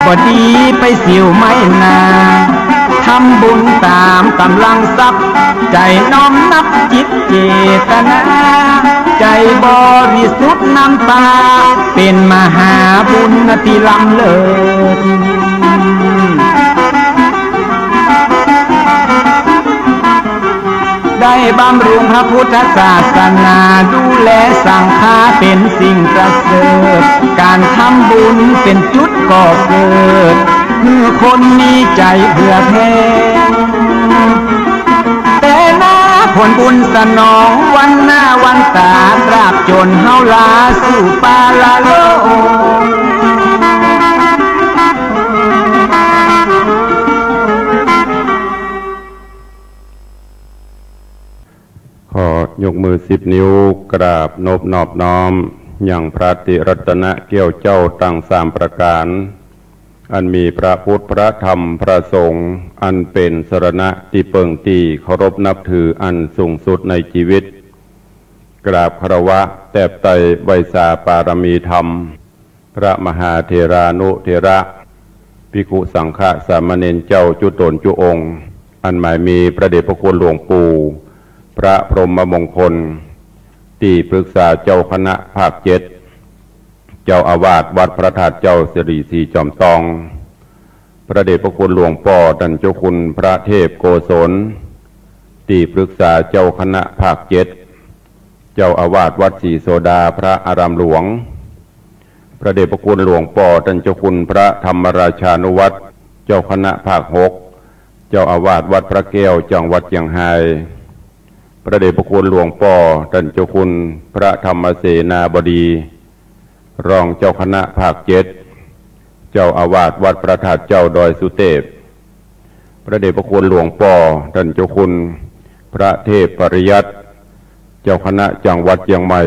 ก็ดีไปสิวไม่นาทำบุญตามกำลังทรัพย์ใจน้อมนับจิตเจตนาใจบริสุทธิ์น้ำตาเป็นมหาบุญที่ล้ำเลิศได้บำรุงพระพุทธศาสนาดูแลสังฆาเป็นสิ่งประเสริฐการทำบุญเป็นจุดก่อเกิดเมื่อคนมีใจเพื่อแผ่แต่หน้าผลบุญสนองวันหน้าวันตาตราบจนเฮาลาสู่ปาลาโลขอยกมือ10 นิ้วกราบนอบน้อมอย่างพระติรัตนะเกี่ยวเจ้าตั้ง3 ประการอันมีพระพุทธพระธรรมพระสงฆ์อันเป็นสรณะที่เปิงตีเคารพนับถืออันสูงสุดในชีวิตกราบคารวะแทบไตรไวยสาปารมีธรรมพระมหาเถรานุเถระภิกขุสังฆสามเณรเจ้าจุตนจุองค์อันหมายมีพระเดชพระคุณหลวงปู่พระพรหมมงคลที่ปรึกษาเจ้าคณะภาค7เจ้าอาวาสวัดพระธาตุเจ้าสิริศรีจอมทองพระเดชพระคุณหลวงพ่อท่านเจ้าคุณพระเทพโกศลที่ปรึกษาเจ้าคณะภาค7เจ้าอาวาสวัดศรีโสดาพระอารามหลวงพระเดชพระคุณหลวงพ่อท่านเจ้าคุณพระธรรมราชานุวัตรเจ้าคณะภาค6เจ้าอาวาสวัดพระแก้วจังหวัดเชียงรายพระเดชพระคุณหลวงพ่อท่านเจ้าคุณพระธรรมเสนาบดีรองเจ้าคณะภาค7เจ้าอาวาสวัดพระธาตุเจ้าดอยสุเทพพระเดชพระคุณหลวงพ่อท่านเจ้าคุณพระเทพปริยัติเจ้าคณะจังหวัดเชียงใหม่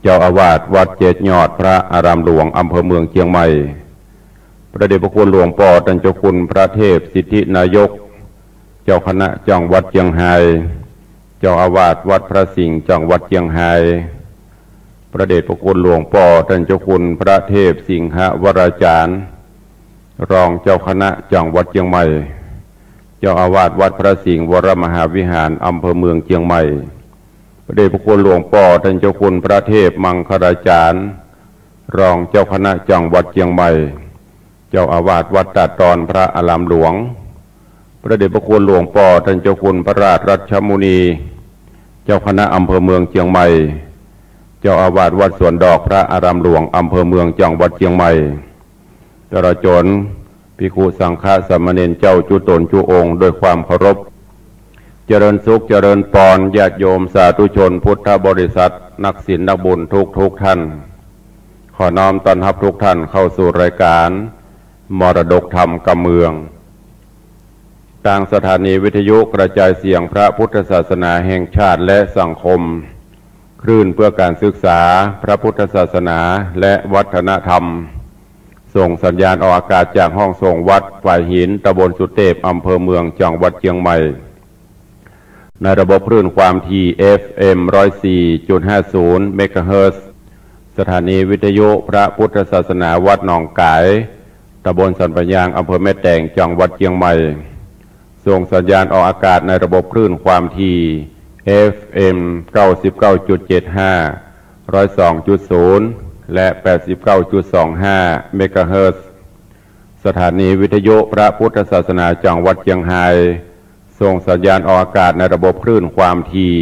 เจ้าอาวาสวัด7 ยอดพระอารามหลวงอำเภอเมืองเชียงใหม่พระเดชพระคุณหลวงพ่อท่านเจ้าคุณพระเทพสิทธินายกเจ้าคณะจังหวัดเชียงรายเจ้าอาวาสวัดพระสิงห์จังหวัดเชียงรายพระเดชพระคุณหลวงพ่อท่านเจ้าคุณพระเทพสิงหวราจารย์รองเจ้าคณะจังหวัดเชียงใหม่เจ้าอาวาสวัดพระสิงห์วรมหาวิหารอำเภอเมืองเชียงใหม่พระเดชพระคุณหลวงพ่อท่านเจ้าคุณพระเทพมังคลาจารย์รองเจ้าคณะจังหวัดเชียงใหม่เจ้าอาวาสวัดตาดอนพระอารามหลวงพระเดชพระคุณหลวงพ่อท่านเจ้าคุณพระราชรัชมุนีเจ้าคณะอำเภอเมืองเชียงใหม่เจ้าอาวาสวัดสวนดอกพระอารามหลวงอำเภอเมืองจังหวัดเชียงใหม่ตลอดจนภิกขุสังฆสามเณรเจ้าจุตนจุองค์ด้วยความเคารพเจริญสุขเจริญพรญาติโยมสาธุชนพุทธบริษัทนักศีลนักบุญทุกท่านขอน้อมต้อนรับทุกท่านเข้าสู่รายการมรดกธรรมกำเมืองทางสถานีวิทยุกระจายเสียงพระพุทธศาสนาแห่งชาติและสังคมคลื่นเพื่อการศึกษาพระพุทธศาสนาและวัฒนธรรมส่งสัญญาณออกอากาศจากห้องส่งวัดฝ่ายหินตำบลสุเทพอำเภอเมืองจังหวัดเชียงใหม่ในระบบคลื่นความถี่ FM 104.50 เมกะเฮิรตซ์สถานีวิทยุพระพุทธศาสนาวัดหนองกายตำบลสันปะยางอำเภอแม่แตงจังหวัดเชียงใหม่ส่งสัญญาณออกอากาศในระบบคลื่นความถี่ FM 99.75 102.0 และ 89.25 เมกะเฮิรตซ์สถานีวิทยุพระพุทธศาสนาจังหวัดเชียงรายส่งสัญญาณออกอากาศในระบบคลื่นความถี่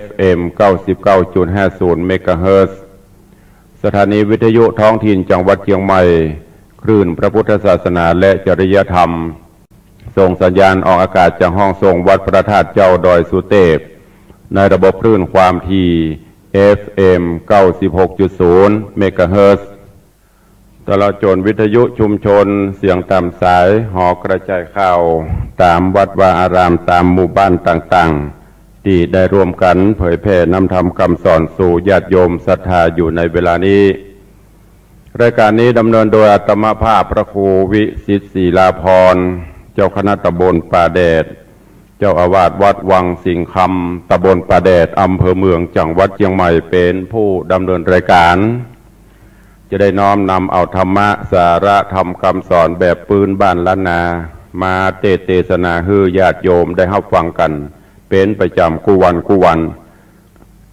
FM 99.50 เมกะเฮิรตซ์สถานีวิทยุท้องถิ่นจังหวัดเชียงใหม่คลื่นพระพุทธศาสนาและจริยธรรมส่งสัญญาณออกอากาศจากห้องส่งวัดพระธาตุเจ้าดอยสุเทพในระบบคลื่นความถี่ FM 96.0 เมกะเฮิรตซ์ตลอดจนวิทยุชุมชนเสียงตามสายหอกระจายข่าวตามวัดวาอารามตามหมู่บ้านต่างๆที่ได้ร่วมกันเผยแผ่นำธรรมคำสอนสู่ญาติโยมศรัทธาอยู่ในเวลานี้รายการนี้ดำเนินโดยอาตมาภาพพระครูวิสิทธิ์ศิลาภรณ์เจ้าคณะตำบลป่าแดดเจ้าอาวาสวัดวังสิงห์คำตำบลป่าแดดอำเภอเมืองจังหวัดเชียงใหม่เป็นผู้ดำเนินรายการ จะได้น้อมนำเอาธรรมะสาระธรรมคำสอนแบบปืนบ้านล้านนามาเทศนาให้ญาติโยมได้รับฟังกันเป็นประจำคู่วัน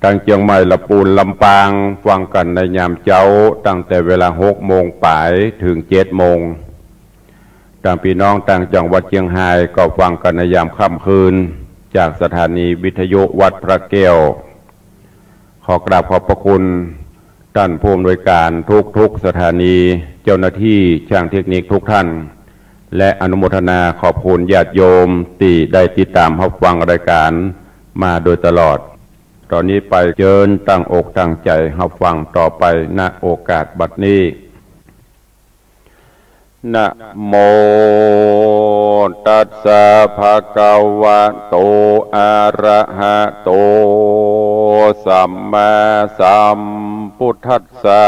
ตั้งเชียงใหม่ละปูนลำปางฟังกันในยามเช้าตั้งแต่เวลา6 โมงป่ายถึง7 โมงต่างพี่น้องต่างจังหวัดเชียงรายก็ฟังกันในยามค่ำคืนจากสถานีวิทยุวัดพระแก้วขอกราบขอบพระคุณท่านผู้อำนวยการทุกสถานีเจ้าหน้าที่ช่างเทคนิคทุกท่านและอนุโมทนาขอบคุณญาติโยมที่ได้ติดตามรับฟังรายการมาโดยตลอดตอนนี้ไปเชิญตั้งอกตั้งใจรับฟังต่อไปณโอกาสบัดนี้นะโมตัสสะภะคะวะโตอะระหะโตสัมมาสัมพุทธัสสะ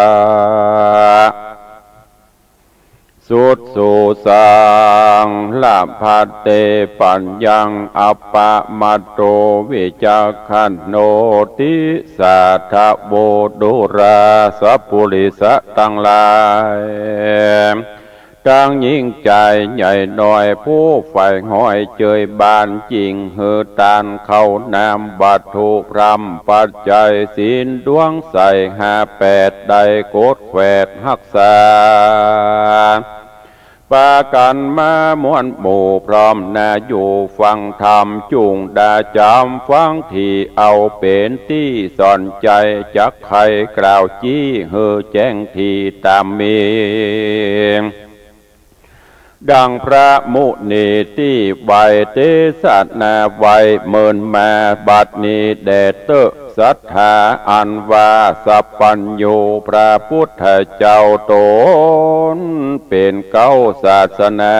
สุดสุสังละภัตเตปัญญังอัปปะมัตโตวิจักขันโนติสัทธโวดุราสัพพุริสะตั้งหลายตั้งยิ่งใจใหญ่หน่อยผู้ใฝ่ห้อยเจยบานจริงเฮือตานเข้านามบัตถุพรำปัจจัยศีลดวงใส58ได้โกดแขวดหักษาปากันมามวนหมู่พร้อมนาอยู่ฟังธรรมจุงดาจำฟังที่เอาเป็นที่สอนใจจักใครกล่าวจี้เฮือแจ้งที่ตามมีดังพระมุนีที่ใบเตสัตนาไวเมินมาบัดนี้แด่เตศรัทธาอันว่าสัพพัญโยพระพุทธเจ้าตนเป็นเก้าศาสนา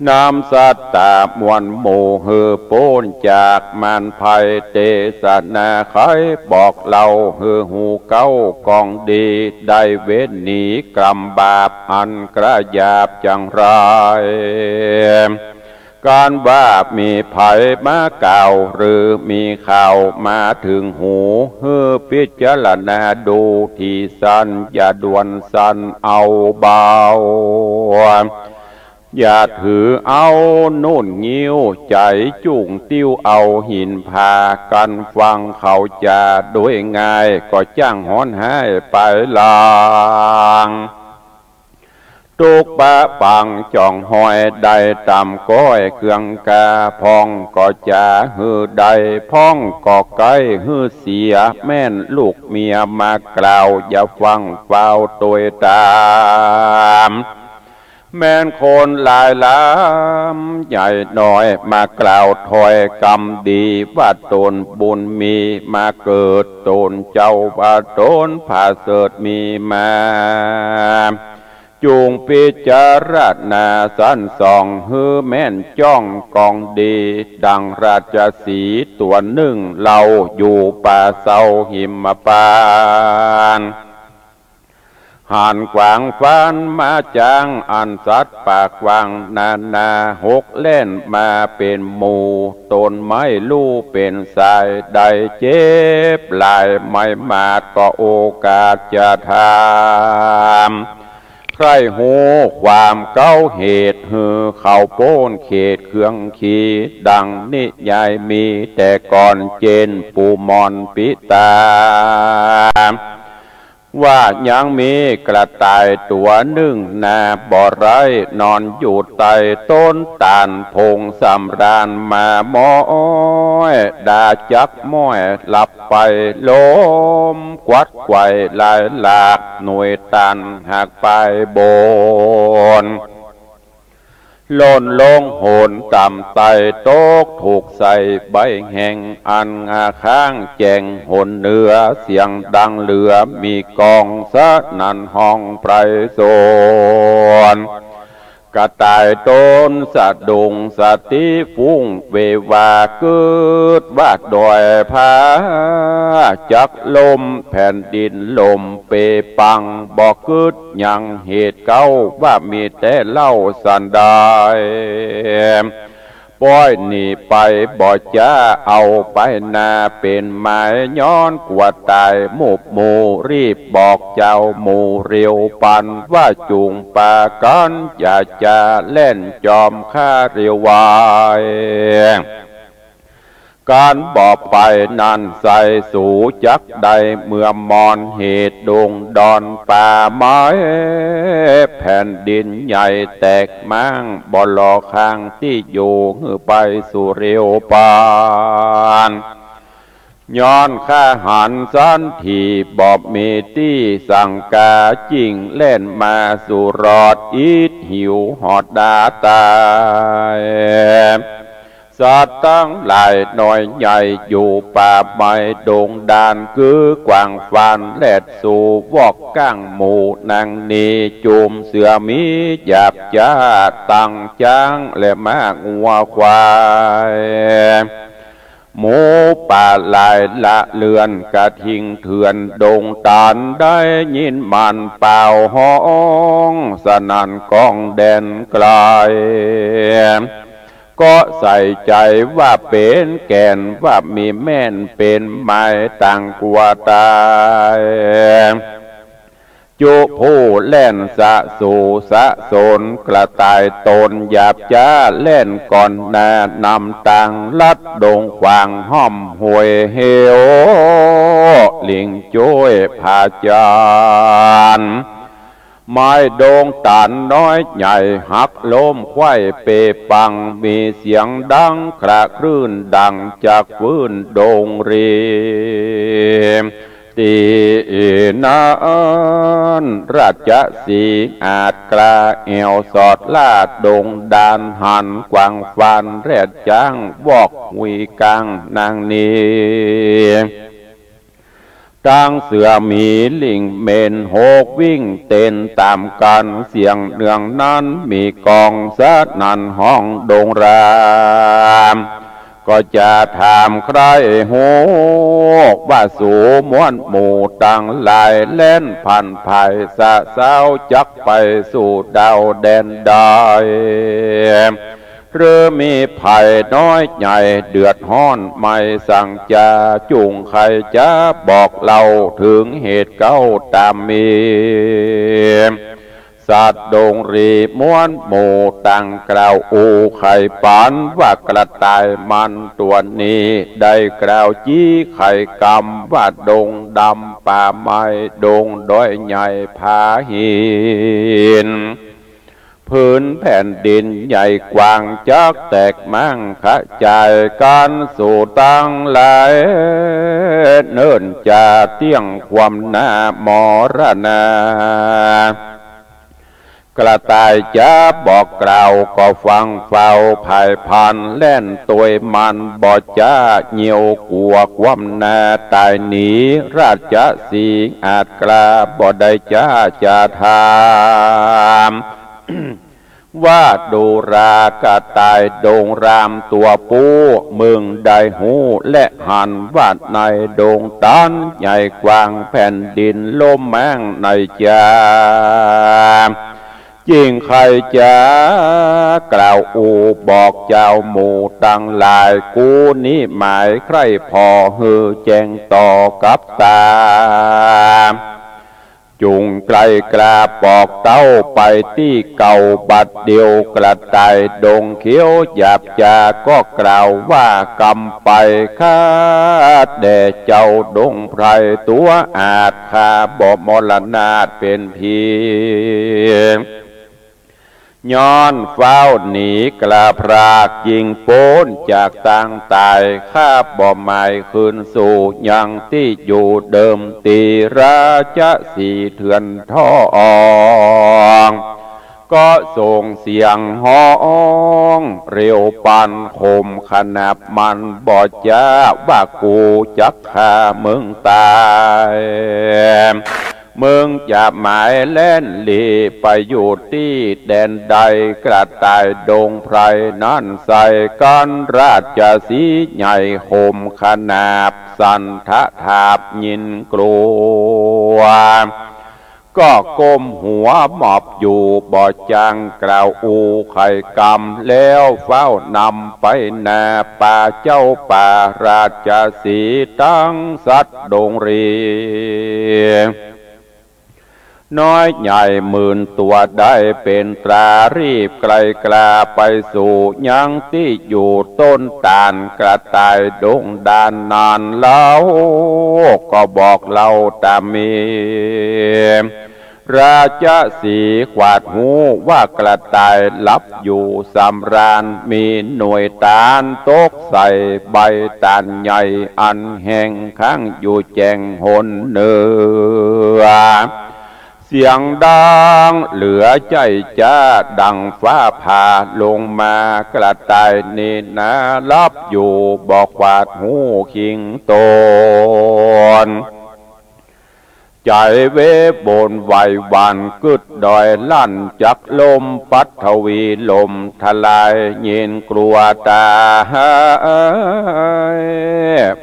นำสัตตามวลหมู่เฮือโป้นจากมันภัยเตสนาใครบอกเราเฮือหูเก้ากองดีได้เว้นหนีกรรมบาปอันกระยาบจังไรการว่ามีภัยมาเก่าหรือมีข่าวมาถึงหูเฮือพิจารณาดูที่สันอย่าด่วนสันเอาเบาอย่าถือเอาโน่นงิ้วใจจุ่งติ้วเอาหินพากันฟังเขาจะโดยง่ายก็จ้างหอนให้ไปลางตุกปะปังจ่องหอยได้ตำก้อยเครื่องกาพองก็จะฮือใดพ้องก็ไกลฮือเสียแม่นลูกเมียมากล่าวอย่าฟังเฝ้าตัวตามแม่นคนหลายล้ำใหญ่น้อยมากล่าวถอยกรรมดีว่าตนบุญมีมาเกิดตนเจ้าว่าตนผาเสดมีมาจุงพิจารณาสันส่องฮือแม่นจ้องกองดีดังราชสีห์ตัวหนึ่งเราอยู่ป่าเศร้าหิมพานต์หันกวางฟันมาจางอันสัตว์ปากวางนาหกเล่นมาเป็นหมู่ต้นไม้ลู่เป็นสายได้เจ็บลายไม่มาดก็โอกาสจะทำใครหูความเก้าเหตุหือเข้าโป้นเขตเครื่องขีดังนิยายมีแต่ก่อนเจนปูมอนปิตาว่ายังมีกระต่ายตัวหนึ่งนาบ่อไรนอนอยู่ใต้ต้นตาลพงสำราญมาม้อยดาจักม้อยหลับไปล้มกวัดไกวลายหลากหน่วยตันหักไปบนหล่นลงโหนต่ำไตโตกถูกใส่ใบแห่งอันงาข้างแจงหนเนื้อเสียงดังเหลือมีกองสะนันห้องไพรโซนกระต่ายต้นสะดุงสติฟุ้งเววาเกิดวาดดอยผาจักลมแผ่นดินลมเปปังบอกเกิดยังเหตุเก้าว่ามีแต่เล่าสันได้ ป้อยหนีไปบ่จ้าเอาไปนาเป็นหมายย้อนกว่าตายหมูรีบบอกเจ้าหมูเรียวปันว่าจูงปากันอย่าจะเล่นจอมข้าเรียววายการบอกไปนั้นใส่สู่จักใดเมื่อมอนเหตุดงดอนป่าไม้แผ่นดินใหญ่แตกมั่งบ่ลอข้างที่อยู่ไปสู่เรียวปานย้อนข้าหันสันทีบอบมีที่สั่งกาจิงเล่นมาสู่รอดอีดหิวหอดดาตายสัตว์ตั้งหลายหน่อยใหญ่อยู่ป่าไม้ดงดานคือกวางฟันแลดสู่วอกก้างหมูนางนีจูมเสือมีหยาบจ้าตั้งจ้างและมากงัวควายหมูป่าลายละเลือนกระทิงเถื่อนดงตานได้ยินมันเป่าห้องสนั่นกองแดนไกลก็ใส่ใจว่าเป็นแก่นว่ามีแม่นเป็นไม้ต่างกว่าตายจุผู้เล่นสะสู่สะโสนกระต่ายตนหยาบจ้าเล่นก่อนนานำตังลัดดงขวางห้อมห่วยเหี่ยวลิงจ้วยผาจานไม้โดงตานน้อยใหญ่หักล้มไขว้เปปังมีเสียงดังคระคลื่นดังจากฟื้นโดงรีตีนานราชสีอาจกลาเอวสอดลาดดงดานหันกวางฟันแรดจ้างวอกวีกังนางนีตั้งเสือมีลิงเมนโหกวิ่งเต้นตามกันเสียงเนืองนั้นมีกองสะนันห้องดงรามก็จะถามใครโหว่าสู่ม้วนหมู่ตั้งหลายเล่นพันภายสะเศร้าจักไปสู่ดาวแดนใดหรือมีภัยน้อยใหญ่เดือดห้อนไม่สั่งจะจุงใครจะบอกเล่าถึงเหตุเก้าตามมีสัตว์ดงรีม้วนหมู่ตั้งกล่าวอูไข่ปานว่ากระต่ายมันตัวนี้ได้กล่าวจี้ไข่กำว่าดงดำป่าไม้ดงด้อยใหญ่ผาหินพื้นแผ่นดินใหญ่กว้างจักแตกมั่งขจายการสู่ตั้งหลายเนิ่นจะเตี้ยงความหน้ามรณากระต่ายจะบอกกล่าวก็ฟังเฝ้าภายพันแล่นตัวมันบ่จ้าเหนียวกลัวความนาตายหนีราชสีอาจกล้าบ่ได้จ้าจะถามว่าดูรากระต่ายโดงรามตัวปูมึงได้หูและหันวาดในโดงตันใหญ่กว้างแผ่นดินลมแมงในจามจิงใครจะกล่าวอูบอกเจ้าหมู่ตั้งหลายกูนี้หมายใครพอฮือแจ้งต่อกับตาจุงไกลกราปอกเต้าไปที่เก่าบัดเดียวกระต่ายดงเขียวหยาบจาก็กล่าวว่ากำไปคาดแด่เจ้าดงไพรตัวอาจคาบ่มรณาเป็นเพียงย้อนเฝ้าหนีกลาพรากยิงโป้นจากต่างตายข้าบ่หมายคืนสู่ยังที่อยู่เดิมตีราชสีเถื่อนท่อองก็ส่งเสียงห้องเร็วปันคมขนาบมันบ่จ้าว่ากูจักฆ่ามึงตายมึงจะหมายเล่นหลีไปอยู่ที่แดนใดกระต่ายดงไพรนั่นใส่กันราชสีใหญ่คมขนาบสันทะทาบยินกลัว ก็ก้มหัวหมอบอยู่บ่จางกล่าวอูไข่กำแล้วเฝ้านำไปนาป่าเจ้าป่าราชสีตั้งสัตว์ดงรีน้อยใหญ่หมื่นตัวได้เป็นตรารีบไกลกลาไปสู่ยังที่อยู่ต้นตาลกระต่ายดงดานนานแล้วก็บอกเล่าตามมีราชสีขวาดหูว่ากระต่ายลับอยู่สำราญมีหน่วยตาลตกใส่ใบตาลใหญ่อันแห้งข้างอยู่แจงหนเนือเสียงดังเหลือใจจ้าดังฟ้าผ่าลงมากระต่ายนี่นะลับอยู่บอกขวาดหูคิงโตนใจเวบนไหววันกึดดอยลั่นจักลมปัทวีลมทลายเย็นกลัวตา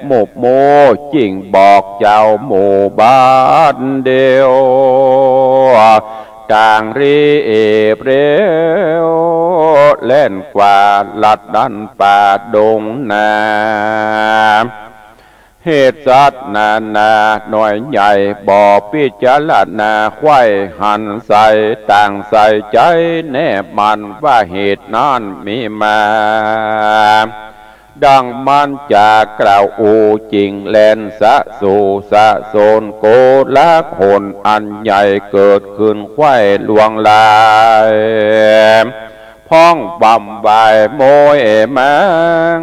หมุบโมจิงบอกเจ้าหมู่บ้านเดียวต่างรีเอเปรวเล่นกว่าลัดดันป่าดงนาเหตุสัตว์นานาหน่อยใหญ่บ่อพิจารณาควายหันใส่ต่างใส่ใจแน่มันว่าเหตุนั้นมีมาดังมันจะกล่าวอูจริงแลนสะสู่สะโซนโกลักหนอันใหญ่เกิดขึ้นควายลวงลายพ้องบำบายโมยมัง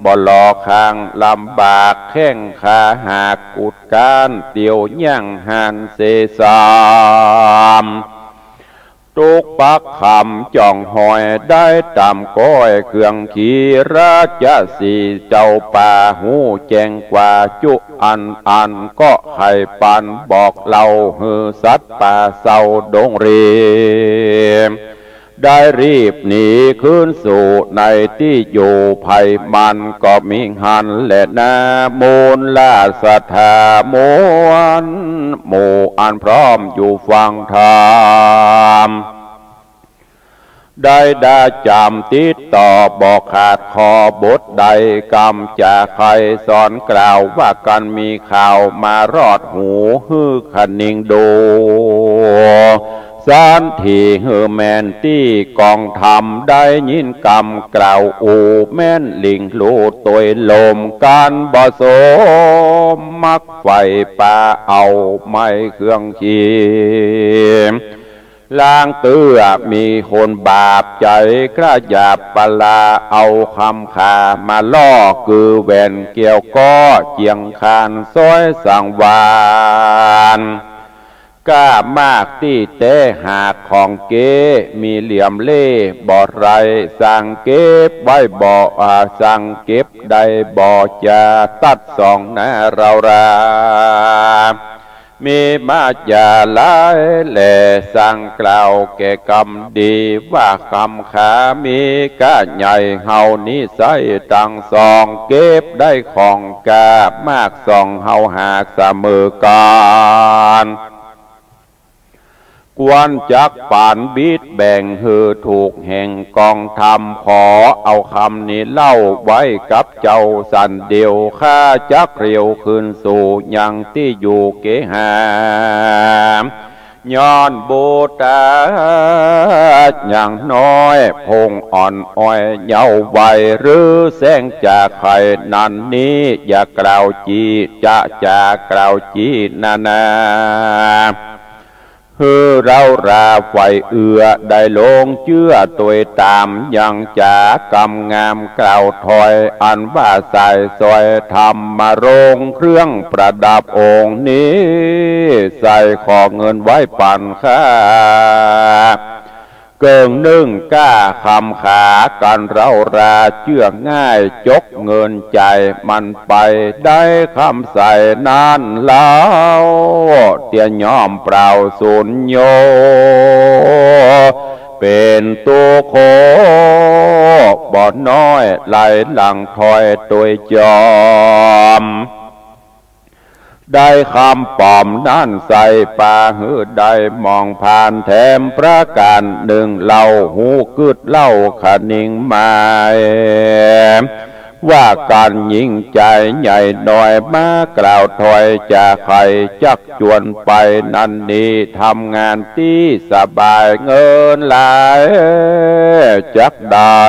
บ่หลอกข้างลำบากแข้งขาหากกุดการเตียวย่างหันเสสามตุกปักคำจ่องหอยได้ตำก้อยเครื่องขี่ราชสีเจ้าป่าหูแจงกว่าจุอันก็ไข่ปันบอกเล่าฮือสัตว์ป่าเศร้าดงเรียมได้รีบหนีขึ้นสู่ในที่อยู่ภัยมันก็มิหันและนามูลลาสถามวนหมู่อันพร้อมอยู่ฟังธรรมได้จำติดต่อบอกขาดคอบทใดกรรมจะใครสอนกล่าวว่ากันมีข่าวมารอดหูฮือคนิ่งดูสานที่เฮอแมนที่กองทำได้ยินกรรมกล่าวอูแม่นลิงลูดตัวลมการบ่สมมักไฟป่าเอาไม่เครื่องขีมล้างเตื้อมีคนบาปใจกระยาบปลาเอาคำขามาล่อคือแหวนเกี่ยวก็เจียงคานซ้อยสังวานกล้ามากที่เตะหากของเก๋มีเหลี่ยมเล่บ่อไรสั่งเก็บไว้บ่อสั่งเก็บได้บ่อจะตัดสองนะเรารามีมาจาลายแหล่สั่งกล่าวแก่กรรมดีว่าคำขามีก้าใหญ่เฮานี้ใส่ตั้งสองเก็บได้ของกามากสองเฮาหากเสมอกันกวนจักป่านบิดแบ่งหือถูกแห่งกองธรรมขอเอาคำนี้เล่าไว้กับเจ้าสันเดียวข้าจักเรียวคืนสู่ยังที่อยู่เกหามย้อนโบตาอย่างน้อยพงอ่อนอ้อยเยาว์วัยหรือแสงจากไข่นันนี้อย่ากล่าวจีจากล่าวจีนาเราราไฟเอือได้ลงเชื่อตัวตามยังจากำงามกล่าวถอยอันว่าใส่ซอยทำมาโรงเครื่องประดับองค์นี้ใส่ขอเงินไว้ปั่นค่าเกิงนึ่งก้าคำขากันเราราเชื่อง่ายจกเงินใจมันไปได้คำใส่นานแล้วเตียย่อมเปล่าสุญโยเป็นตัวโคบ่อน้อยไหลหลังถอยตัวจอม ได้คำปอมนั่นใส่ป่าหือได้มองผ่านแถมประการหนึ่งเล่าหูกึดเล่าขนิ่งหมายว่าการยิ่งใจใหญ่หน่อยมากล่าวถอยจากใครจักจวนไปนั่นนี่ทำงานที่สบายเงินหลายจักได้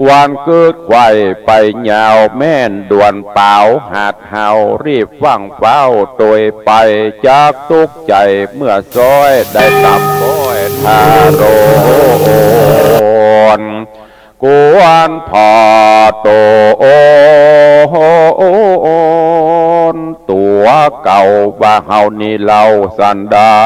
วันเกิดไข่ไปยาวแม่นด่วนเป่าหาดเฮารีบว่างเฝ้าโดยไปจากทุกใจเมื่อซอยได้ตำก้อยทาโรนกวนพอโตตัวเก่าว่าเฮานี่เล่าสันได้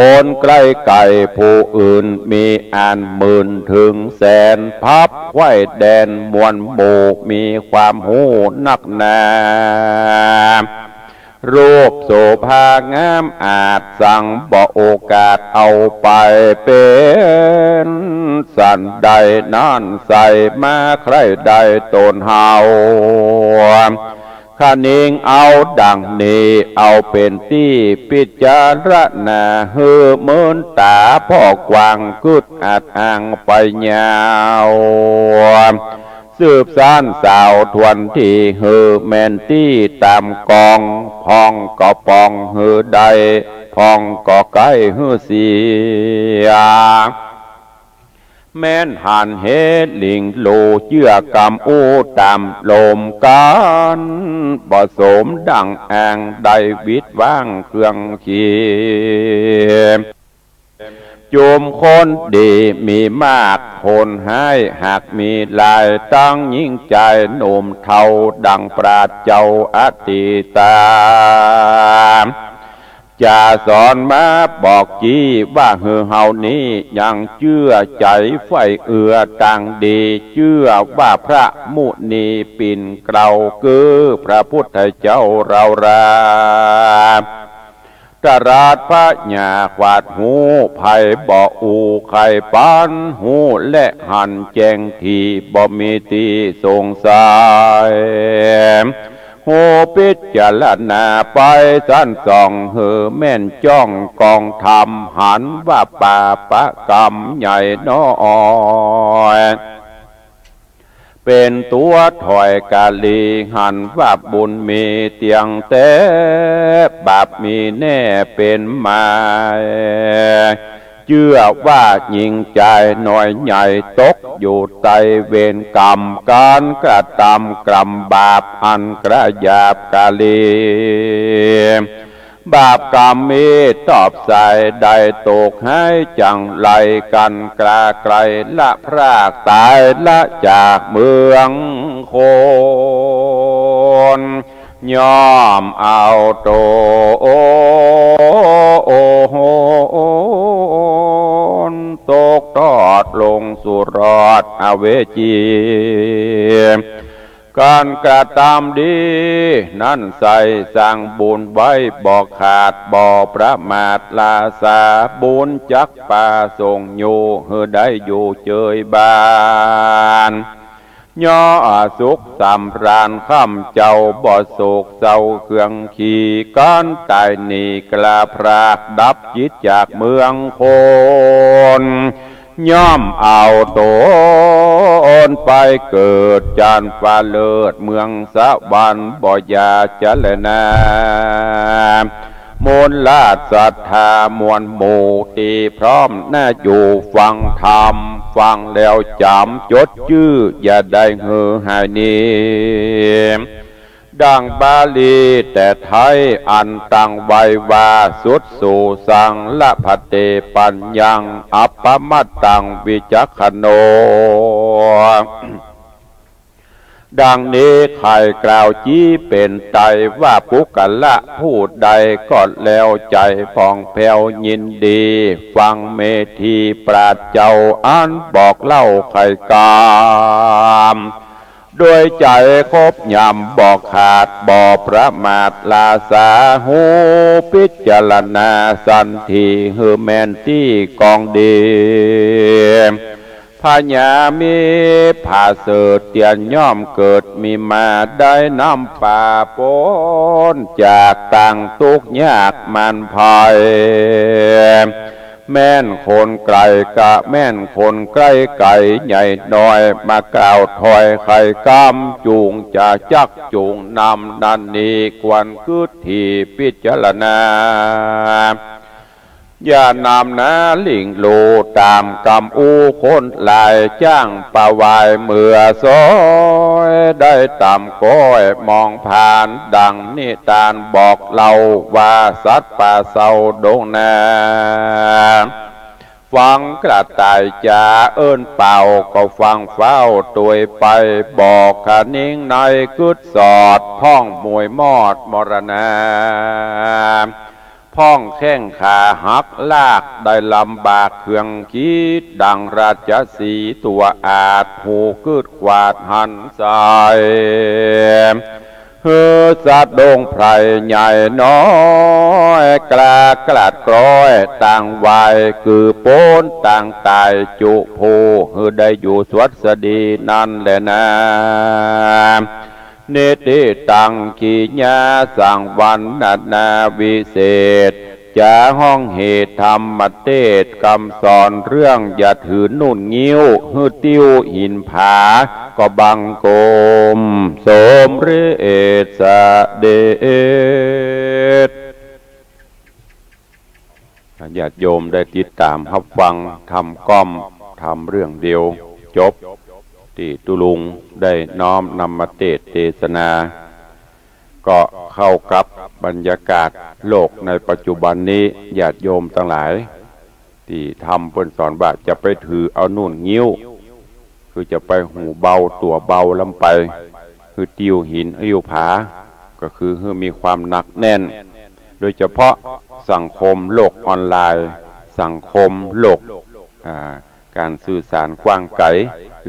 คนใกล้ไก่ผู้อื่นมีอ่านหมื่นถึงแสนพับไว้แดนมวลหมู่มีความหูนักหนารูปโสภางามอาจสั่งบ่โอกาสเอาไปเป็นสันใดนั่นใส่มาใครใดตนเฮาข้านิงเอาดังนี้เอาเป็นที่พิจารณาเฮือเมินตาพ่อกวางกึดอาจอ่างไปยาวสืบสานสาวทวนที่เฮือแมนที่ตามกองพองก็ปองเฮือใดพองก็ใกล้เฮือเสียแม่นหันเฮดลิงโลเชื่อกำอูตามลมกันบ่สมดังแองได้วิดว่างเครื่องขีจุมคนดีมีมากคนให้หากมีลายตั้งยิ่งใจหนุ่มเทาดังปราดเจ้าอติตาจะสอนมาบอกจี้ว่าเฮือเฮานี้ยังเชื่อใจไฟเอือต่างดีเชื่อว่าพระมุนีปิ่นเกลาคือพระพุทธเจ้าเราราตราดพระญาขวาดหูไผ่บ่ออูไข่ปานหูและหันแจงทีบ่มีตีสงสัยโหพิจารณาไปสั้นส่องเหือแม่นจ้องกองธรรมหันว่าป่าปะกรรมใหญ่น้อยเป็นตัวถอยกาลีหันว่าบุญมีเตียงแต่บาปมีแน่เป็นมาเชื่อว่ายิ่งใจหน่อยใหญ่ตกอยู่ใต้เวรกรรมการกระทำกรรมบาปอันกระยาบกาลีบาปกรรมมีตอบใส่ได้ตกให้จังไรกันกลาไกลละพรากตายละจากเมืองคนยอมเอาโตตกทอดลงสู่รอดอเวจีการกระทำดีนั่นใส่สร้างบุญไว้บ่ขาดบ่ประมาทลาสาบุญจักป่าส่งอยู่เฮือได้อยู่เจยบานย่อสุขสำราญข้ามเจ้าบ่โศกเศร้าเครื่องขี่ก้อนตายหนีกลาพรากดับจิตจากเมืองคนย่อมเอาตนไปเกิดจานฟ้าเลิศเมืองสวรรค์บ่ยาเจริญนามนลาศรัทธามวลหมู่ตีพร้อมน่าอยู่ฟังธรรมฟังแล้วจำจดชื่ออย่าได้เหือหายนี้ดังบาลีแต่ไทยอันตั้งไว้ว่าสุดสู่สังละพเตปัญญังอัปปมัตตังวิจักขโนดังนี้ใครกล่าวจี้เป็นไตว่าปุกละพูดใดก็แล้วใจฟองแผ้วยินดีฟังเมธีปราดเจ้าอันบอกเล่าใครกามโดยใจคบยำบอกขาดบ่ประมาทลาสาหูพิจารณาสันทีเฮือแมนที่กองดี พญามีผาเสดเตียนย่อมเกิดมีมาได้น้ำป่าปนจากต่างทุกยากมันภายแม่นคนไกลกะแม่นคนใกล้ไก่ใหญ่น้อยมากล่าวถอยไข่กำจูงจะจักจูงนำนันนี้ควรคืดที่พิจารณาอย่านำนะลิงโลตามกำอูคนลายจ้างป่าวายเมื่อซอยได้ต่ำก้อยมองผ่านดังนิทานบอกเล่าว่าสัตว์ป่าเศร้าโดงนาฟังกระต่ายจ่าเอิ้นเป่าก็ฟังเฝ้าตัวไปบอกขานิ่งในกึดสอดพ้องมวยมอดมรณาพ้องแข้งขาหักลากได้ลำบากเครื่องคิดดังราชสีตัวอาจหูกึดกวาดหันสายเฮือสัตว์ดงไพรใหญ่น้อยกล้ากลาดกร้อยต่างวัยคือโป้นต่างตายจุโพเฮือได้อยู่สวัสดีนั่นแหละนะเนติตังกิญาสังวันนาวิเศษจะห้องเหตุธรรมเทศคำสอนเรื่องอย่าถือนุ่นงิ้วฮือติ้วหินผาก็บังโกมสมฤเอสเดชญาติโยมได้ติดตามรับฟังทำก้อมทำเรื่องเดียวจบที่ตุลุงได้น้อมนำมาเทศนาก็เข้ากับบรรยากาศโลกในปัจจุบันนี้ญาติโยมทั้งหลายที่ทำเพิ่นสอนว่าจะไปถือเอานุ่นงิ้วคือจะไปหูเบาตัวเบาลำไปคือติ้วหินอิ้วผาก็คือมีความหนักแน่นโดยเฉพาะสังคมโลกออนไลน์สังคมโลกการสื่อสารกว้างไกล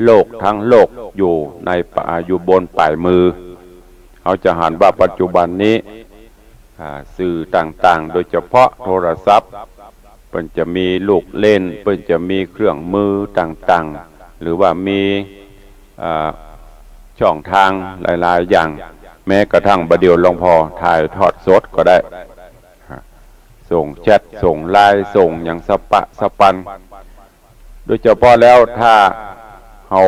โลกทั้งโลกอยู่ในอยู่บนปลายมือเขาจะหันว่าปัจจุบันนี้สื่อต่างๆโดยเฉพาะโทรศัพท์เพิ่นจะมีลูกเล่นเพิ่นจะมีเครื่องมือต่างๆหรือว่ามีช่องทางหลายๆอย่างแม้กระทั่งประเดี๋ยวหลวงพ่อถ่ายทอดสดก็ได้ส่งแชทส่งไลน์ส่งอย่างสปะสปันโดยเฉพาะแล้วถ้าเรา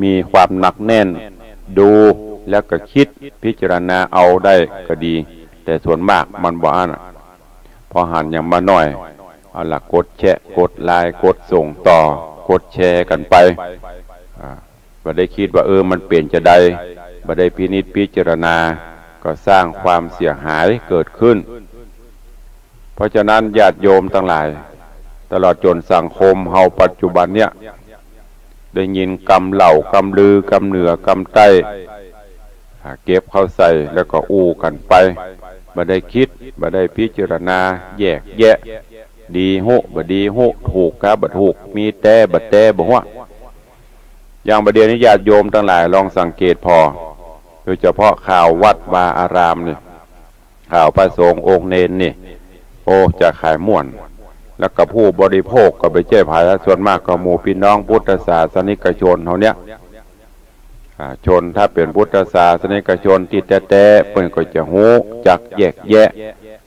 มีความหนักแน่นดูแล้วก็คิดพิจารณาเอาได้ก็ดีแต่ส่วนมากมันบ่อ่านพอหันอย่างมาหน่อยเอาล่ะกดแชะกดไลน์กดส่งต่อกดแชร์กันไปบ่ได้คิดว่ามันเปลี่ยนจะได้บ่ได้พินิจพิจารณาก็สร้างความเสียหายเกิดขึ้นเพราะฉะนั้นญาติโยมทั้งหลายตลอดจนสังคมเฮาปัจจุบันเนี่ยได้ยินกำเหล่ากำลือกำเหนือกำใต้เก็บเข้าใส่แล้วก็อู้กันไปบ่ได้คิดบ่ได้พิจารณาแยกแยะดีโหบ่ดีโหถูกครับบ่ถูกมีแต่บ่แต่บ่ว่าอย่างประเดี๋ยวนี้ญาติโยมทั้งหลายลองสังเกตพอโดยเฉพาะข่าววัดวาอารามนี่ข่าวพระสงฆ์องค์เนนนี่โอ้จะขายม่วนแล้วก็ผู้บริโภคก็ไปเจ้าภายส่วนมากก็หมู่พี่น้องพุทธศาสนิกชนเท่านี้ชนถ้าเป็นพุทธศาสนิกชนที่แต่เพิ่นก็จะหูจักแยกแยะ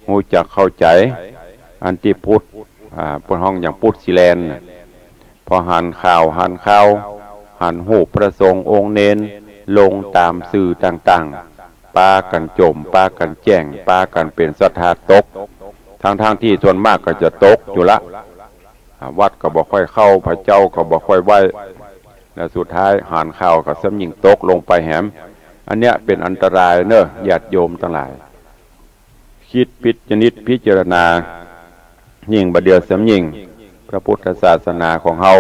หูจักเข้าใจอันที่พุทธพวกห้องอย่างพุทธศิแลนพอหันข่าวหันหูพระสงฆ์องค์เนนลงตามสื่อต่างๆปากันจมปากันแจ้งปากันเป็นศรัทธาตกทางที่ส่วนมากก็จะตกอยู่ละวัดก็บ่ค่อยเข้าพระเจ้าก็บ่ค่อยไหวและสุดท้ายหันข่าวกับสำยิงตกลงไปแหมอันเนี้ยเป็นอันตรายเนอะญาติโยมทั้งหลายคิดพิจารณายิ่งประเดี๋ยวสำยิงพระพุทธศาสนาของเฮา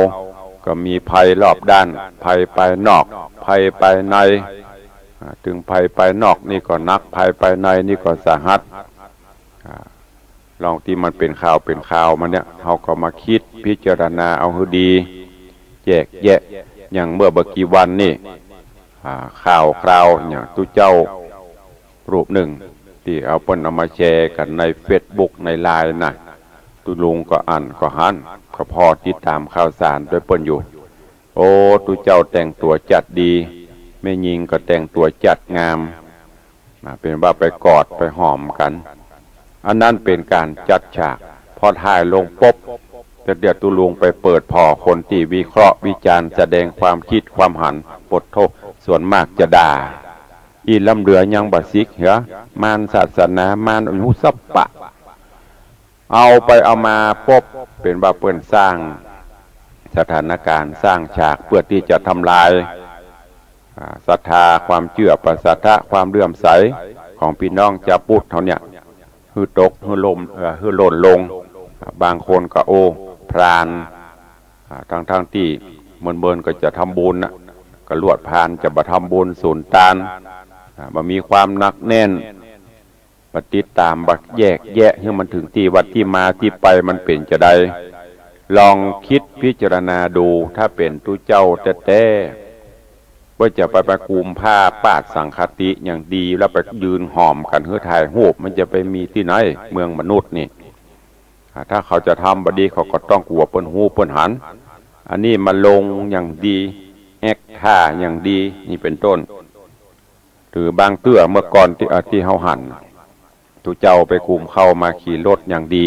ก็มีภัยรอบด้านภัยภายนอกภัยภายในถึงภัยภายนอกนี่ก็นักภัยภายในนี่ก็สาหัสลองที่มันเป็นข่าวมันเนี่ยเขาก็มาคิดพิจารณาเอาให้ดีแยกแยะอย่างเมื่อเมื่อกี่วันนี่ข่าวอย่างตู้เจ้ารูปหนึ่งที่เอาเปิ้นเอามาแชร์กันในเฟซบุ๊กในไลน์นะตุลุงก็อ่านก็หันก็พอติดตามข่าวสารโดยเปิ้นอยู่ โอ้ตุเจ้าแต่งตัวจัดดีแม่หญิงก็แต่งตัวจัดงามเป็นว่าไปกอดไปหอมกันอันนั้นเป็นการจัดฉากพอถ่ายลงปุ๊บเดี๋ยวตุลุงไปเปิดพอคนที่วิเคราะห์วิจารณ์แสดงความคิดความหันปดโทษส่วนมากจะด่าอีลำเรือยังบัดซิกเหรอมารศาสนามารอุสัปปะเอาไปเอามาปุ๊บเป็นว่าเปิ้นสร้างสถานการณ์สร้างฉากเพื่อที่จะทำลายศรัทธาความเชื่อประศรัทธาความเลื่อมใสของพี่น้องจะพุทธเท่านี้ฮือตกฮือลมฮือหล่นลงบางคนก็โอ้พรานทั้งที่เมินก็จะทำบุญนะก็ลวดพานจะมาทำบุญสูนตานมามีความหนักแน่นปฏิตามบักแยกแยะให้มันถึงที่วัดที่มาที่ไปมันเป็นจะได้ลองคิดพิจารณาดูถ้าเป็นตุเจ้าแต่ว่าจะไปประกุมผ้าปาดสังคติอย่างดีแล้วไปยืนหอมกันเฮือถ่ายหูบมันจะไปมีที่ไหนเมืองมนุษย์นี่ถ้าเขาจะทำบดีเขาก็ต้องกลัวเปิ้นหูเปิ้นหันอันนี้มาลงอย่างดีแอกท่าอย่างดีนี่เป็นต้นหรือบางเตื้อเมื่อก่อนที่เฮาหันตุเจ้าไปคุมเข้ามาขี่รถอย่างดี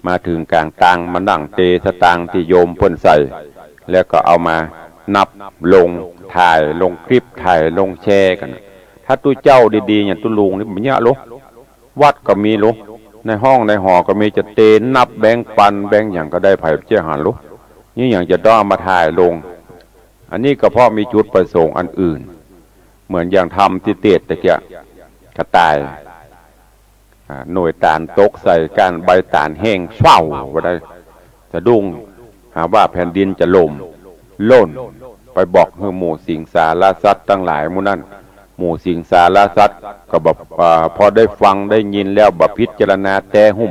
มาถึงกลางตังมานั่งเตสตางที่โยมเพิ่นใส่แล้วก็เอามานับลงถ่ายลงคลิปถ่ายลงแชร์กันถ้าตุเจ้าดีๆอย่างตุลุงนี่มันเยอะลุวัดก็มีลุในห้องในหอก็มีจะเตนับแบงปันแบงอย่างก็ได้ไผ่เจ้าหันลุนี่อย่างจะต้องมาถ่ายลงอันนี้ก็เพราะมีจุดประสงค์อันอื่นเหมือนอย่างทำที่เตะตะเกียกระต่ายหน่วยตานตกใส่การใบตานแห้งเศร้าว่าได้จะดุ้งหาว่าแผ่นดินจะล่มโล่นไปบอกให้หมู่สิงสารสัตว์ทั้งหลายหมู่นั้นหมู่สิงสารสัตว์ก็แบบพอได้ฟังได้ยินแล้วบพิจารณาแต่หุ่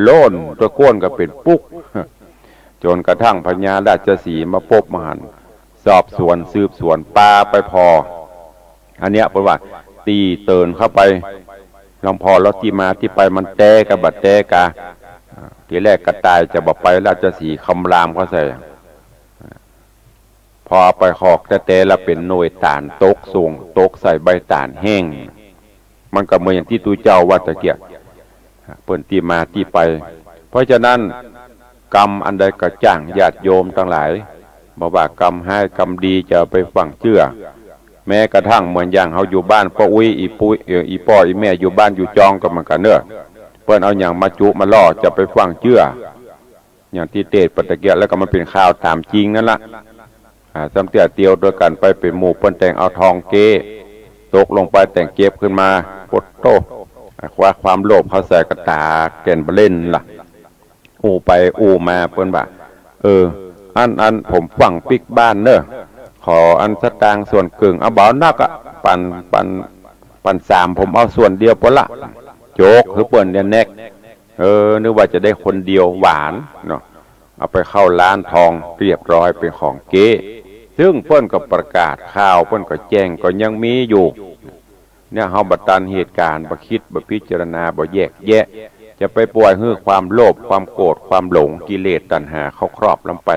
โล่นตัวก้นก็เป็นปุ๊กจนกระทั่งพญาราชสีห์มาพบมหันสอบสวนสืบสวนปลาไปพออันเนี้ยเพราะว่าตีเตือนเข้าไปลองพอแล้วที่มาที่ไปมันแตกกับบัดแตกะทีแรกกระต่ายจะบอกไปราชสีห์คำรามเขาใส่พอไปหอกแต่ละเป็นหน่วยตานตกสูงตกใส่ใบตานแห้งมันก็เหมือนอย่างที่ตูเจ้าวัดตะเกียบเปิ่นที่มาที่ไปเพราะฉะนั้นกรรมอันใดก็จ้างญาติโยมทั้งหลายบอกว่ากรรมให้กรรมดีจะไปฝังเชื่อแม้กระทั่งเหมือนอย่างเขาอยู่บ้านป้าอุ้ยอีปุ้ยอีป้ออีแม่อยู่บ้านอยู่จองก็มันกันเนอะเปิ้นเอาอย่างมาจุมาล่อจะไปฝังเชื่ออย่างที่เตศปตะเกียแล้วก็มันเป็นข่าวตามจริงนั่นละสำเตียเตียวโดยกันไปเป็นหมู่เปิ้นแต่งเอาทองเก้ตกลงไปแต่งเก็บขึ้นมาปดโตว่าความโลภเขาใส่กระตาแก่นเล่นล่ะอูไปอูมาเปิ้นบ่าอันผมฝังปิกบ้านเนอะขออันสตางส่วนกึ่งเอาบ่าวนักปันสามผมเอาส่วนเดียวพอละโจกคือเปิ้นเนี่ยแนกนึกว่าจะได้คนเดียวหวานเนาะเอาไปเข้าร้านทองเรียบร้อยเป็นของเก๊ซึ่งเปิ้นก็ประกาศข่าวเปิ้นก็แจ้งก็ยังมีอยู่เนี่ยเฮาบัดตันเหตุการณ์บ่คิดบ่พิจารณาบ่แยกแยะจะไปปล่อยให้ความโลภความโกรธความหลงกิเลสตัณหาเข้าครอบลำไป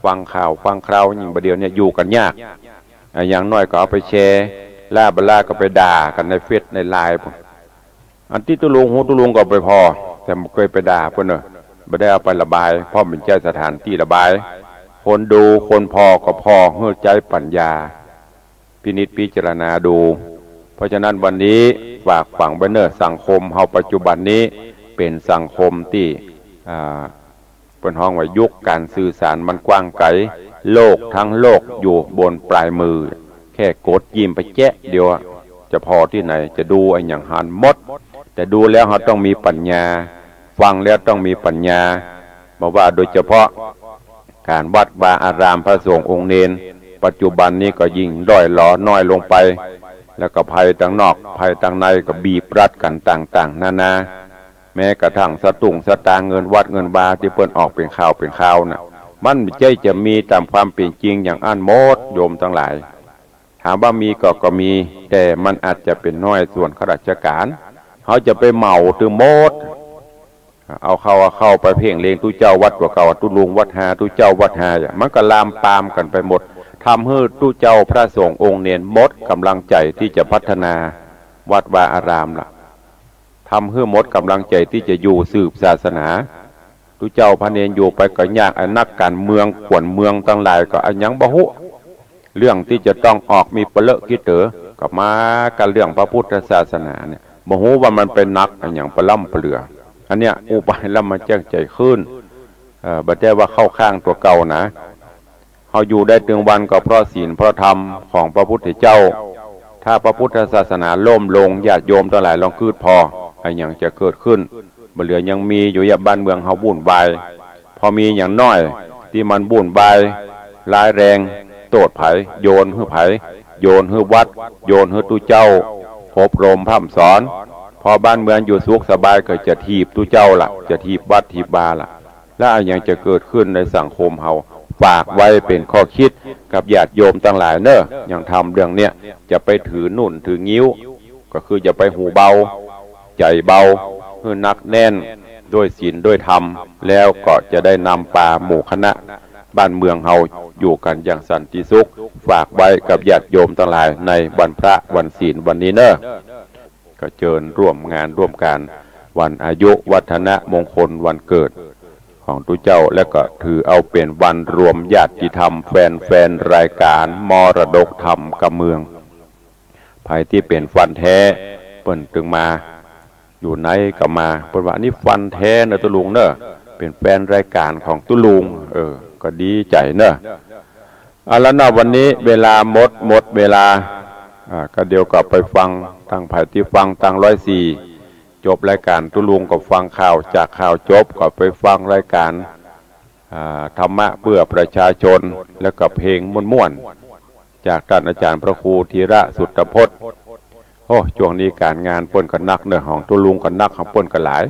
ฟังข่าวฟังคราวยิ่งประเดี๋ยวเนี่ยอยู่กันยากอย่างน้อยก็เอาไปแชร์ล่าบล่าก็ไปด่ากันในเฟซในไลน์อันที่ตุลุงก็ไปพอแต่ไม่เคยไปด่าเพิ่นเนอะไม่ได้เอาไประบายเพราะเป็นเจ้าสถานที่ระบายคนดูคนพอก็พอเฮือใจปัญญาพินิจพิจารณาดูเพราะฉะนั้นวันนี้ฝากฝังไว้เนอะสังคมเฮาปัจจุบันนี้เป็นสังคมที่เป็นห้องว่ายุคการสื่อสารมันกว้างไกลโลกทั้งโลกอยู่บนปลายมือแค่กดยิ้มไปแจ๊ะเดียวจะพอที่ไหนจะดูไอ้อย่างหันหมดแต่ดูแล้วเราต้องมีปัญญาฟังแล้วต้องมีปัญญาบอกว่าโดยเฉพาะการวัดวาอารามพระสงฆ์องค์เนนปัจจุบันนี้ก็ยิ่งด้อยหลอน้อยลงไปแล้วก็ภัยทางนอกภัยทางในก็บีบรัดกันต่างๆนานาแม้กระทั่งสตุ้งสตางเงินวัดเงินบาที่เปิ้นออกเป็นข่าวน่ะมันไม่ใช่จะมีตามความเป็นจริงอย่างอันโมดโยมทั้งหลายถามว่ามีก็มีแต่มันอาจจะเป็นน้อยส่วนข้าราชการเขาจะไปเหมาถึงโมดเอาเข้าไปเพ่งเลงตุเจ้าวัดกว่าเก่าตุลุงวัดหาตุเจ้าวัดหามันก็ลามปามกันไปหมด ทำให้ตู้เจ้าพระสงฆ์องค์เนรหมดกำลังใจที่จะพัฒนาวัดวาอารามล่ะทำให้หมดกำลังใจที่จะอยู่สืบศาสนาตู้เจ้าพระเนรอยู่ไปก็ยากไอ้นักการเมืองขวนเมืองตั้งหลายก็อันยังบ่ฮู้เรื่องที่จะต้องออกมีเปเลอะกิเต๋อก็มากันเรื่องพระพุทธศาสนาเนี่ยบ่ฮู้ว่ามันเป็นนักอันอย่างปล่ำเปลืออันเนี้ยอุบายแล้วมันแจ้งใจขึ้นบัดได้ว่าเข้าข้างตัวเก่านะเขาอยู่ได้ถึงวันก็เพราะศีลเพราะธรรมของพระพุทธเจ้าถ้าพระพุทธศาสนาล่มลงญาติโยมทั้งหลายลองคืดพอไอ้อย่างจะเกิดขึ้นบ่เหลือยังมีอยู่ยาบ้านเมืองเขาวุ่นวายพอมีอย่างน้อยที่มันวุ่นวายร้ายแรงโตดไผโยนหื้อไผโยนหื้อวัดโยนหื้อตู้เจ้าอบรมพร่ำสอนพอบ้านเมืองอยู่สุขสบายก็จะถีบตู้เจ้าล่ะจะถีบวัดถีบบาล่ะและอะไรอย่างจะเกิดขึ้นในสังคมเฮาฝากไว้เป็นข้อคิดกับญาติโยมทั้งหลายเนอะอย่างทำเรื่องเนี้ยจะไปถือนุ่นถืองิ้วก็คือจะไปหูเบาใจเบาคือนักแน่นด้วยศีลด้วยธรรมแล้วก็จะได้นำป่าหมู่คณะบ้านเมืองเฮาอยู่กันอย่างสันติสุขฝากไว้กับญาติโยมทั้งหลายในวันพระวันศีลวันนี้เนอะก็เชิญร่วมงานร่วมการวันอายุวัฒนมงคลวันเกิดของตุเจ้าและก็ถือเอาเป็นวันรวมญาติธรรมแฟนรายการมรดกธรรมกับเมืองภายที่เป็นฟันแท้เปิ่นตึงมาอยู่ไหนก็มาเปิ่นว่านี่ฟันแท้นะตุลุงเนอะเป็นแฟนรายการของตุลุงก็ดีใจเนอะแล้วนะวันนี้เวลาหมดเวลาก็เดี๋ยวก็ไปฟังตั้งภายที่ฟังตั้ง104จบรายการตุลุงก็ฟังข่าวจากข่าวจบก็ไปฟังรายการธรรมะเพื่อประชาชนแล้วก็เพลงม่วนๆจากท่านอาจารย์พระครูธีระสุตพจน์โอ้ช่วงนี้การงานป่นกันนักเนอะของตุลุงกันนักของป่นกันหลาย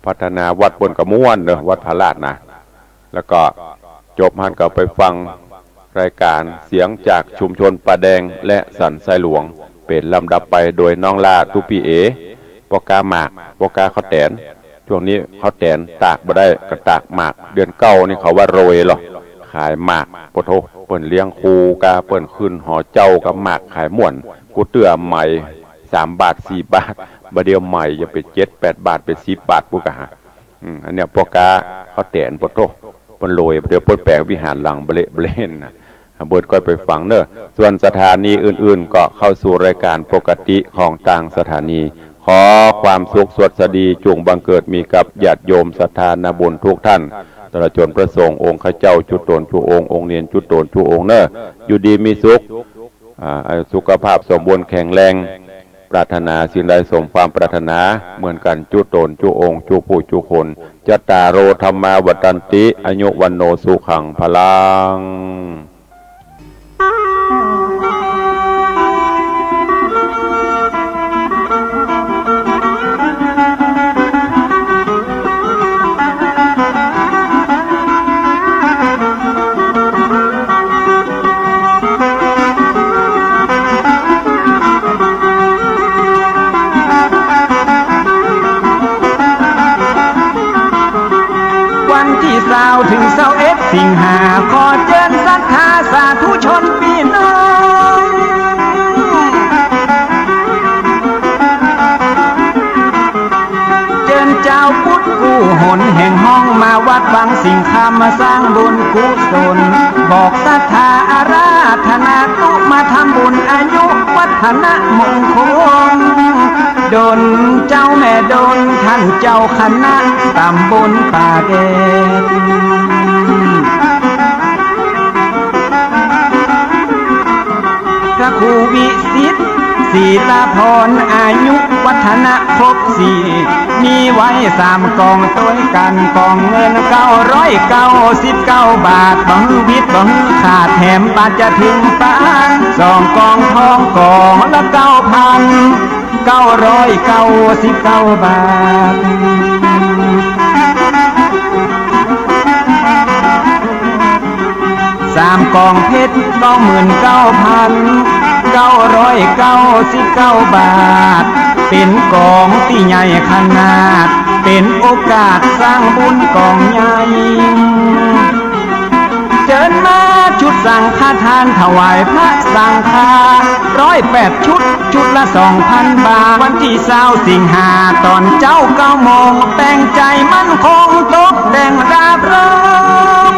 พัฒนาวัดป่นกับม่วนเนอะวัดพระราชนะแล้วก็จบมันก็ไปฟังรายการเสียงจากชุมชนป่าแดงและสันทรายหลวงเป็นลำดับไปโดยน้องลาทุปีเอปกาหมากปกาข้าวแตนช่วงนี้ข้าวแตนตากบ่ได้ก็ตากหมากเดือนเก้านี่เขาว่าโรยหรอขายหมากปะโทเปิ่นเลี้ยงคูกาเปิ่นขึ้นหอเจ้ากับหมากขายม่วนกูเตื้อใหม่3 บาท4 บาทบ่เดียวใหม่จะเป็น7-8 บาทเป็น10 บาทปุ๊กะอันเนี้ยปกาข้าวแตนปะโทเปิ่นโรยเดี๋ยวเปิ่นแปลงวิหารหลังเล่นนะเบิดก็ไปฟังเนอะส่วนสถานีอื่นๆก็เข้าสู่รายการปกติของต่างสถานีขอความสุขสวัสดีจงบังเกิดมีกับญาติโยมศรัทธานาบุญทุกท่านตลอดจนพระสงฆ์องค์ข้าเจ้าจุตนจุองค์องค์เนียนจุตนจุองค์เนอะอยู่ดีมีสุขสุขภาพสมบูรณ์แข็งแรงปรารถนาสิ่งใดสมความปรารถนาเหมือนกันจุตนจุองค์จุผู้จุคนจัตตารโอธรรมาวัฏันติอายุวันโนสุขังพลังถึง21 สิงหาขอเชิญศรัทธาสาธุชนพี่น้องเชิญเจ้าพุทธกู้หนแห่งห้องมาวัดบางสิงคำมาสร้างบุญกุศลบอกศรัทธาอาราธนาตุมาทำบุญอายุวัฒนมงคลดลเจ้าแม่ดลท่านเจ้าคณะตำบลป่าแดงพระครูวิสิทธิ์ศีลาพรอายุวัฒนะครบ4มีไว้3 กองต้วยกันกองเงิน999 บาทบังวิทย์บังขาดแถมบาทจะถึงปาน2 กองทองกองละ9,999 บาท3 กองเพชร29,999 บาทเป็นกองที่ใหญ่ขนาดเป็นโอกาสสร้างบุญกองใหญ่เชิญมาชุด สังฆทานถวายพระสังฆา108 ชุดชุดละ 2,000 บาทวันที่20 สิงหาตอนเจ้า9 โมงแต่งใจมั่นคงตกแต่งราบรื่น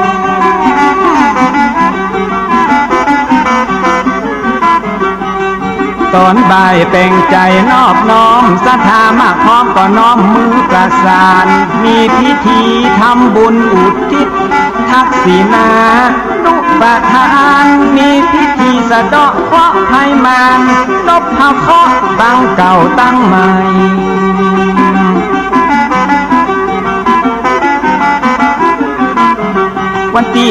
ตอนบ่ายแต่งใจนอบน้อมศรัทธามากพร้อมก็น้อมมือประสานมีพิธีทำบุญอุทิศทักษิณานุปทานมีพิธีสะเดาะเคราะห์ภัยมารนพเคราะห์ตั้งเก่าตั้งใหม่วันที่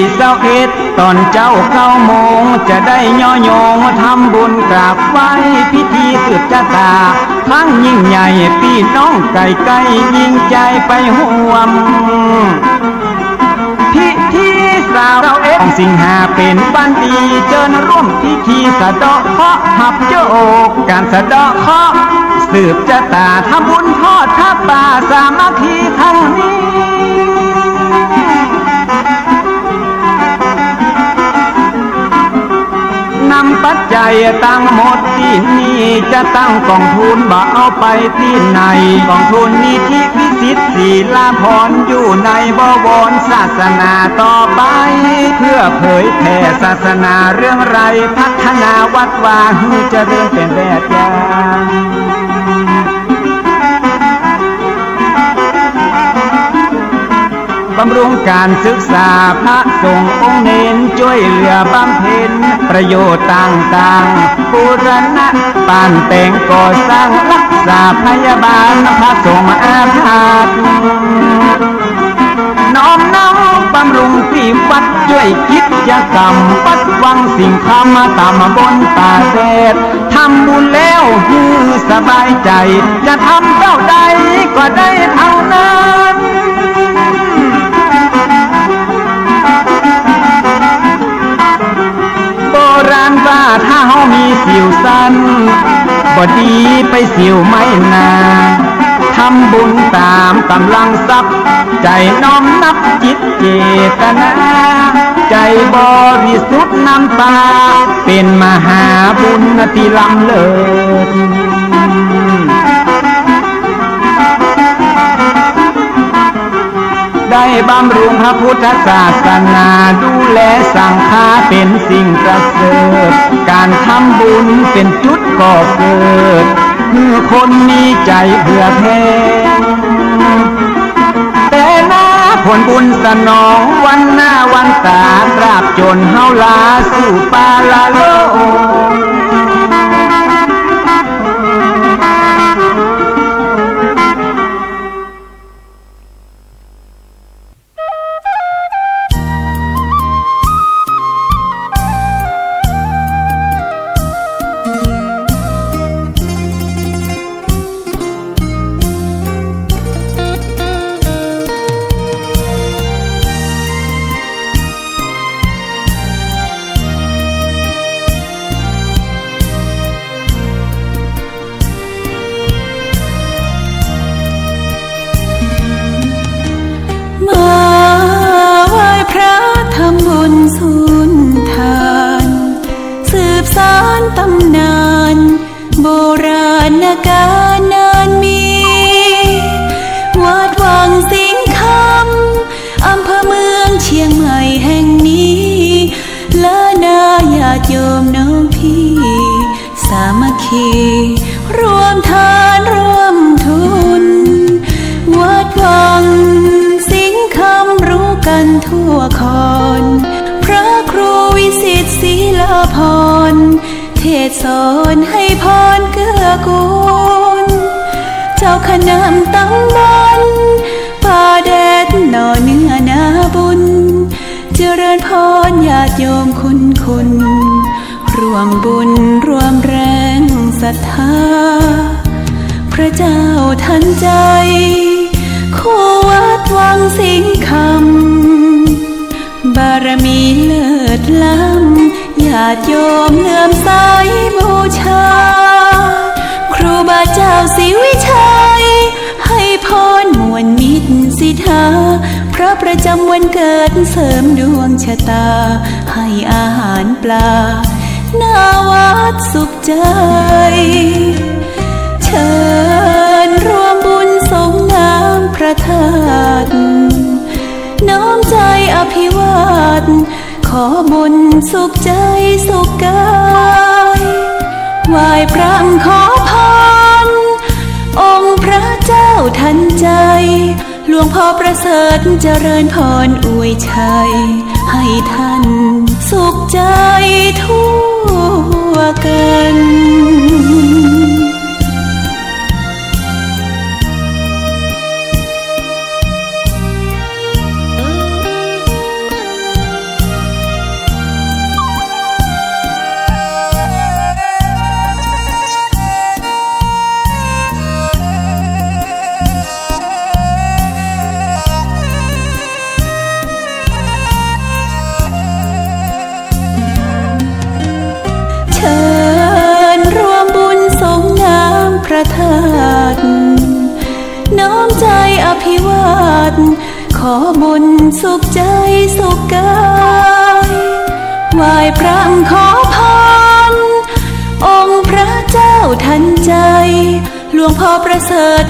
21ตอนเจ้า9 โมงจะได้ย่อโยงทำบุญกราบไหว้พิธีสืบชะตาครั้งยิ่งใหญ่พี่น้องไก่ยิ่งใจไปห่วมพิธี21 สิงหาเป็นวันดีเจิญร่วมพิธีสะเดาะเคราะห์หับโยกการสะเดาะเคราะห์สืบชะตาทำบุญทอดผ้าป่าสามัคคีครั้งนี้นำปัจจัยตั้งหมดที่นี่จะตั้งกองทุนบ่เอาไปที่ไหนกองทุนนิธิวิสิทธิ์ศีลาภรณ์อยู่ในบวรศาสนาต่อไปเพื่อเผยแผ่ศาสนาเรื่องไรพัฒนาวัดวาให้เจริญเป็นแบบอย่างบำรุงการศึกษาพระสงฆ์องค์เน้นช่วยเหลือบำเพ็ญประโยชน์ต่างๆบูรณะปานแต่งก่อสร้างรักษาพยาบาลพระสงฆ์อาภาธน้อมนำบำรุงที่วัดด้วยกิจกรรมวัดวังสิ่งคำมาตามบนตาแดดทำบุญแล้วฮือสบายใจจะทำเท่าใดก็ได้เท่านั้นโบราณว่าถ้าเฮามีสิวสั้นบ่ดีไปสิวไม่นาทำบุญตามกำลังทรัพย์ใจน้อมนับจิตเจตนาใจบริสุทธิ์น้ำตาเป็นมหาบุญที่ล้ำเลิศได้บำรุงพระพุทธศาสนาดูแลสังฆาเป็นสิ่งประเสริฐการทำบุญเป็นจุดก่อเกิดคือคนมีใจเพื่อแผ่แต่นาผลบุญสนองวันหน้าวันตาตราบจนเฮาลาสู่ปาลาโลตำนานโบราณกาลนานมีวัดวังสิงคำอำเภอเมืองเชียงใหม่แห่งนี้และนาญาติโยมน้องพี่สามัคคีรวมทานร่วมทุนวัดวังสิงคำรู้กันทั่วคอนพระครูวิสิทธิ์ศีลาภรณ์เทศสอนให้พรเกื้อกูลเจ้าคณะตำบลป่าแดดหน่อเนื้อนาบุญเจริญพรญาติโยมคุณร่วมบุญร่วมแรงศรัทธาพระเจ้าทันใจคู่วัดวังสิงคำบารมีเลิศล้ำญาติโยมเลื่อมใสบูชาครูบาเจ้าศรีวิชัยให้พรมวลมิตรสิทธาพ ระประจำวันเกิดเสริมดวงชะตาให้อาหารปลาหน้าวัดสุขใจเชิญรวมบุญสงน้ำพระธาตุน้อมใจอภิวาทขอบุญสุขใจสุขกายไหว้พระขอพรองค์พระเจ้าทันใจหลวงพ่อประเสริฐเจริญพรอวยชัยให้ท่านสุขใจทั่วกันเชิญรวมบุญสงน้ำพระธาตุน้อมใจอภิวาทขอบุญสุขใจสุขกายไหว้พระขอพรองค์พระเจ้าทันใจหลวงพ่อประเสริฐ